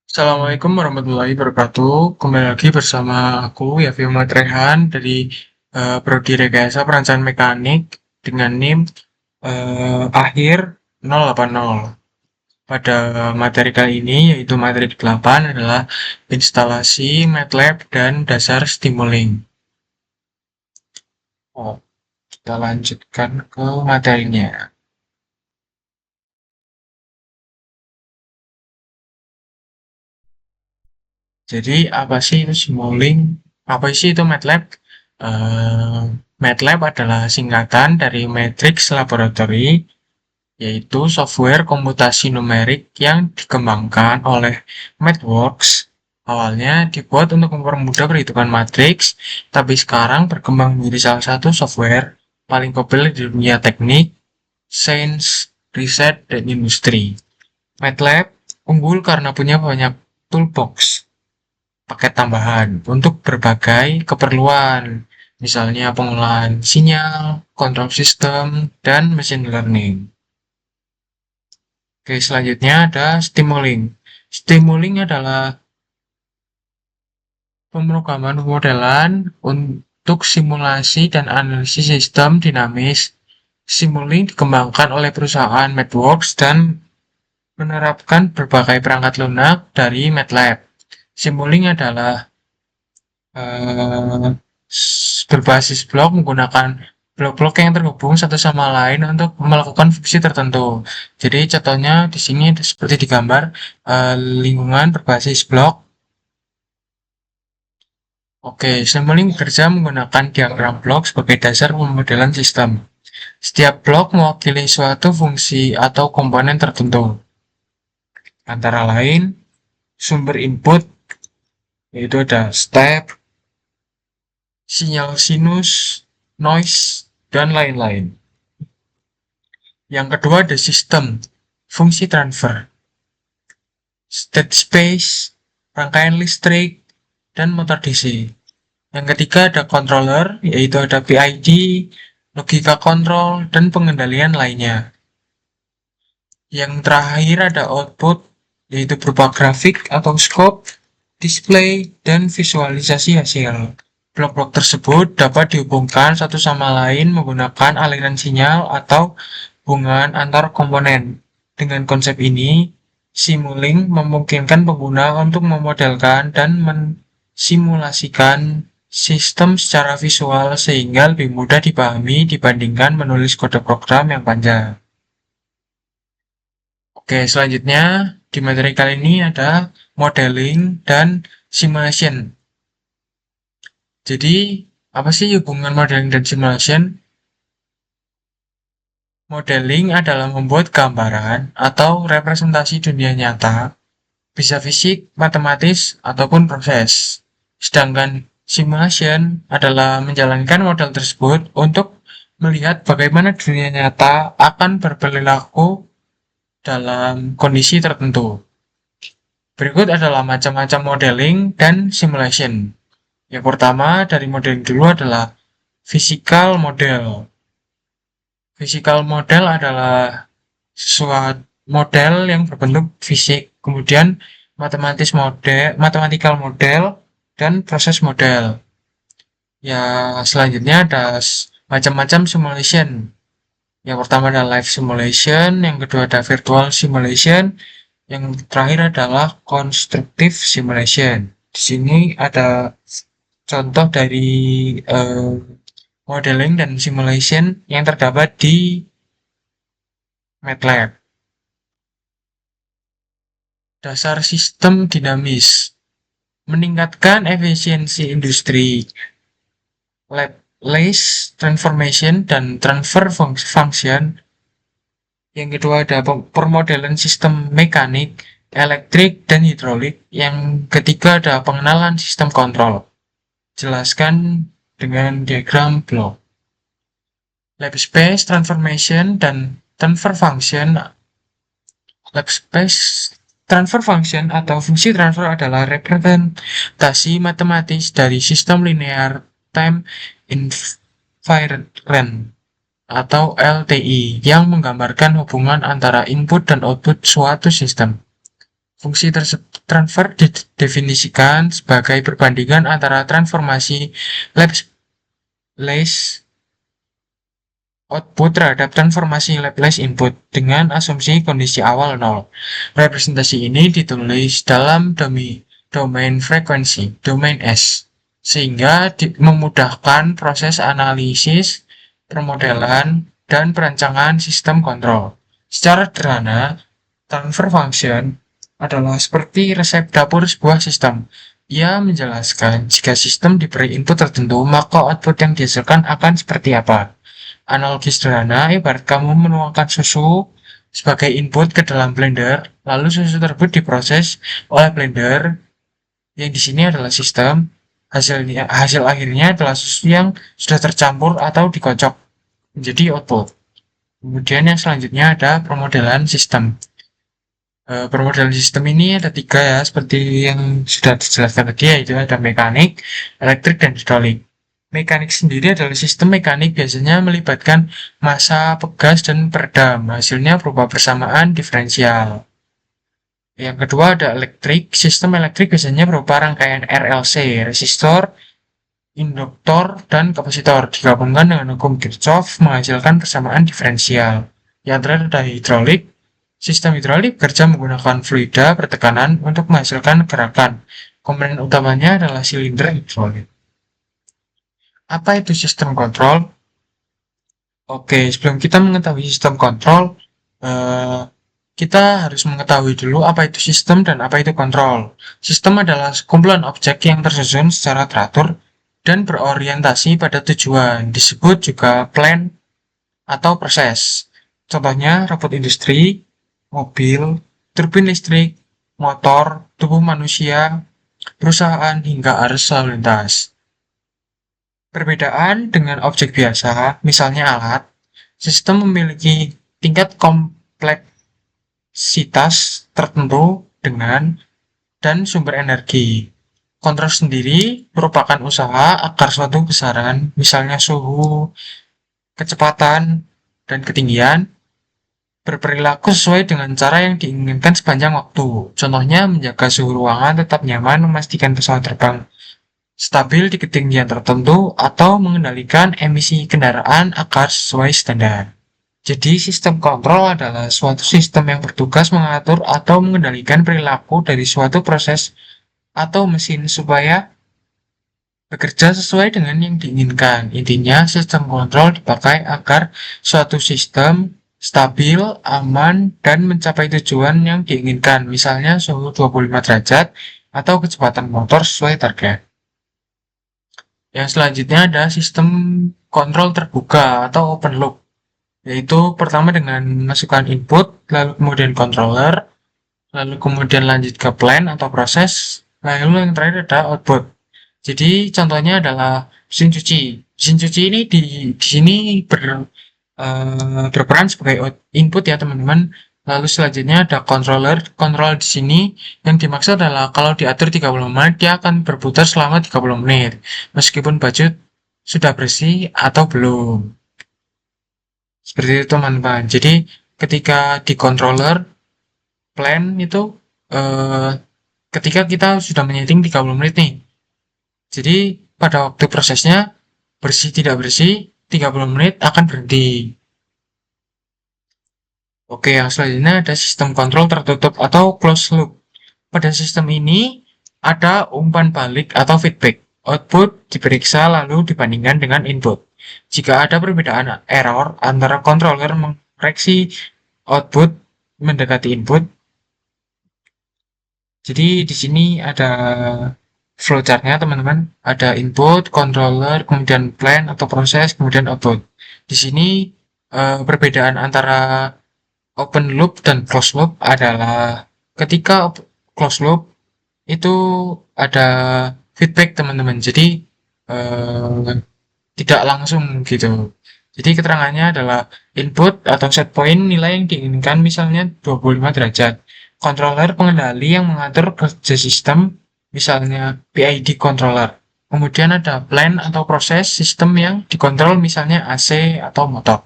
Assalamualaikum warahmatullahi wabarakatuh. Kembali lagi bersama aku Yafi Muhammad Rehan dari Prodi Rekayasa Perancangan Mekanik dengan NIM akhir 080. Pada materi kali ini yaitu materi ke-8 adalah instalasi MATLAB dan dasar Simulink. Kita lanjutkan ke materinya. Jadi apa sih itu Simulink? Apa sih itu MATLAB? Eh, MATLAB adalah singkatan dari Matrix Laboratory, yaitu software komputasi numerik yang dikembangkan oleh MathWorks. Awalnya dibuat untuk mempermudah perhitungan matriks, tapi sekarang berkembang menjadi salah satu software paling populer di dunia teknik, sains, riset, dan industri. MATLAB unggul karena punya banyak toolbox paket tambahan untuk berbagai keperluan, misalnya pengolahan sinyal, kontrol sistem, dan machine learning. Oke, selanjutnya ada Simulink. Simulink adalah pemrograman modelan untuk simulasi dan analisis sistem dinamis. Simulink dikembangkan oleh perusahaan MathWorks dan menerapkan berbagai perangkat lunak dari MATLAB. Simulink adalah eh, berbasis blok menggunakan blok-blok yang terhubung satu sama lain untuk melakukan fungsi tertentu. Jadi contohnya di sini seperti di gambar lingkungan berbasis blok. Oke, Simulink bekerja menggunakan diagram blok sebagai dasar pemodelan sistem. Setiap blok mewakili suatu fungsi atau komponen tertentu. Antara lain, sumber input, yaitu ada step, sinyal sinus, noise, dan lain-lain. Yang kedua ada sistem, fungsi transfer, state space, rangkaian listrik, dan motor DC. Yang ketiga ada controller, yaitu ada PID, logika kontrol, dan pengendalian lainnya. Yang terakhir ada output, yaitu berupa grafik atau scope, display, dan visualisasi hasil. Blok-blok tersebut dapat dihubungkan satu sama lain menggunakan aliran sinyal atau hubungan antar komponen. Dengan konsep ini, Simulink memungkinkan pengguna untuk memodelkan dan mensimulasikan sistem secara visual sehingga lebih mudah dipahami dibandingkan menulis kode program yang panjang. Oke, selanjutnya di materi kali ini ada modeling dan simulation. Jadi, apa sih hubungan modeling dan simulation? Modeling adalah membuat gambaran atau representasi dunia nyata, bisa fisik, matematis, ataupun proses. Sedangkan simulation adalah menjalankan model tersebut untuk melihat bagaimana dunia nyata akan berperilaku dalam kondisi tertentu. Berikut adalah macam-macam modeling dan simulation. Yang pertama dari modeling dulu adalah physical model. Physical model adalah suatu model yang berbentuk fisik, kemudian mathematical model, dan proses model. Ya, selanjutnya ada macam-macam simulation. Yang pertama adalah live simulation, yang kedua ada virtual simulation, yang terakhir adalah constructive simulation. Di sini ada contoh dari eh, modeling dan simulation yang terdapat di MATLAB. Dasar sistem dinamis meningkatkan efisiensi industri. Laplace transformation dan transfer function. Yang kedua ada permodelan sistem mekanik, elektrik, dan hidrolik. Yang ketiga ada pengenalan sistem kontrol. Jelaskan dengan diagram blok. Lab space transformation dan transfer function. Lab space transfer function atau fungsi transfer adalah representasi matematis dari sistem linear time invariant. atau LTI yang menggambarkan hubungan antara input dan output suatu sistem. Fungsi transfer didefinisikan sebagai perbandingan antara transformasi Laplace output terhadap transformasi Laplace input dengan asumsi kondisi awal nol. Representasi ini ditulis dalam domain frekuensi, domain S, sehingga memudahkan proses analisis, permodelan, dan perancangan sistem kontrol. Secara sederhana, transfer function adalah seperti resep dapur sebuah sistem. Ia menjelaskan jika sistem diberi input tertentu, maka output yang dihasilkan akan seperti apa. Analogi sederhana, ibarat kamu menuangkan susu sebagai input ke dalam blender, lalu susu tersebut diproses oleh blender, yang di sini adalah sistem. Hasil akhirnya adalah susu yang sudah tercampur atau dikocok menjadi output. Kemudian yang selanjutnya ada permodelan sistem. Permodelan sistem ini ada 3 ya, seperti yang sudah dijelaskan tadi, yaitu ada mekanik, elektrik, dan hidrolik. Mekanik sendiri adalah sistem mekanik biasanya melibatkan massa, pegas, dan peredam. Hasilnya berupa persamaan diferensial. Yang kedua ada elektrik. Sistem elektrik biasanya berupa rangkaian RLC, resistor, induktor, dan kapasitor digabungkan dengan hukum Kirchhoff menghasilkan persamaan diferensial. Yang terakhir ada hidrolik. Sistem hidrolik bekerja menggunakan fluida bertekanan untuk menghasilkan gerakan. Komponen utamanya adalah silinder hidrolik. Apa itu sistem kontrol? Oke, sebelum kita mengetahui sistem kontrol, kita harus mengetahui dulu apa itu sistem dan apa itu kontrol. Sistem adalah kumpulan objek yang tersusun secara teratur dan berorientasi pada tujuan, disebut juga plan atau proses. Contohnya robot industri, mobil, turbin listrik, motor, tubuh manusia, perusahaan, hingga arus lalu lintas. Perbedaan dengan objek biasa, misalnya alat, sistem memiliki tingkat kompleksitas tertentu dengan dan sumber energi. Kontrol sendiri merupakan usaha agar suatu besaran, misalnya suhu, kecepatan, dan ketinggian, berperilaku sesuai dengan cara yang diinginkan sepanjang waktu. Contohnya menjaga suhu ruangan tetap nyaman, memastikan pesawat terbang stabil di ketinggian tertentu, atau mengendalikan emisi kendaraan agar sesuai standar. Jadi sistem kontrol adalah suatu sistem yang bertugas mengatur atau mengendalikan perilaku dari suatu proses atau mesin supaya bekerja sesuai dengan yang diinginkan. Intinya, sistem kontrol dipakai agar suatu sistem stabil, aman, dan mencapai tujuan yang diinginkan, misalnya suhu 25 derajat atau kecepatan motor sesuai target. Yang selanjutnya ada sistem kontrol terbuka atau open loop, yaitu pertama dengan masukkan input, lalu kemudian controller, lalu kemudian lanjut ke plan atau proses, lalu yang terakhir ada output. Jadi contohnya adalah mesin cuci. Mesin cuci ini di sini berperan sebagai input ya teman-teman. Lalu selanjutnya ada controller. Control di sini yang dimaksud adalah kalau diatur 30 menit, dia akan berputar selama 30 menit. Meskipun baju sudah bersih atau belum. Seperti itu teman-teman. Jadi ketika di controller, plan itu ketika kita sudah menyeting 30 menit nih. Jadi pada waktu prosesnya bersih tidak bersih 30 menit akan berhenti. Oke, yang selanjutnya ada sistem kontrol tertutup atau closed loop. Pada sistem ini ada umpan balik atau feedback. Output diperiksa lalu dibandingkan dengan input. Jika ada perbedaan error antara controller mengoreksi output mendekati input. Jadi di sini ada flowchartnya teman-teman. Ada input, controller, kemudian plan atau proses, kemudian output. Di sini perbedaan antara open loop dan closed loop adalah ketika closed loop itu ada feedback teman-teman. Jadi tidak langsung gitu. Jadi keterangannya adalah input atau set point nilai yang diinginkan, misalnya 25 derajat. Controller pengendali yang mengatur kerja sistem, misalnya PID controller. Kemudian ada plan atau proses sistem yang dikontrol, misalnya AC atau motor.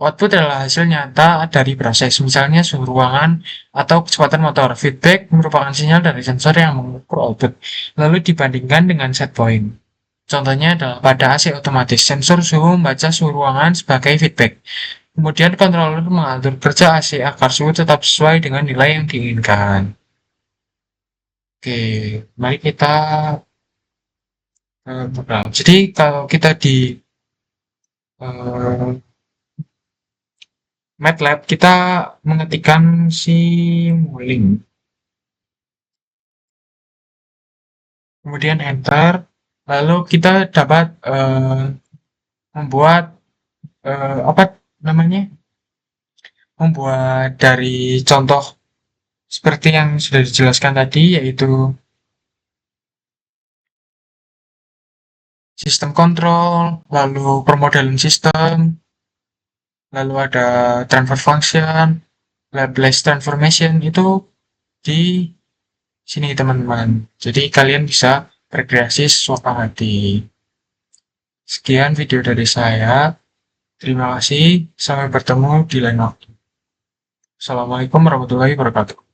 Output adalah hasil nyata dari proses, misalnya suhu ruangan atau kecepatan motor. Feedback merupakan sinyal dari sensor yang mengukur output, lalu dibandingkan dengan set point. Contohnya adalah pada AC otomatis, sensor suhu membaca suhu ruangan sebagai feedback. Kemudian controller mengatur kerja AC agar suhu tetap sesuai dengan nilai yang diinginkan. Oke, mari kita program. Jadi kalau kita di eh, MATLAB kita mengetikkan simulink, kemudian enter, lalu kita dapat membuat apa namanya? Membuat dari contoh seperti yang sudah dijelaskan tadi, yaitu sistem kontrol, lalu permodalan sistem, lalu ada transfer function, Laplace transformation itu di sini teman-teman. Jadi kalian bisa berkreasi sesuka hati. Sekian video dari saya. Terima kasih. Sampai bertemu di lain waktu. Assalamualaikum warahmatullahi wabarakatuh.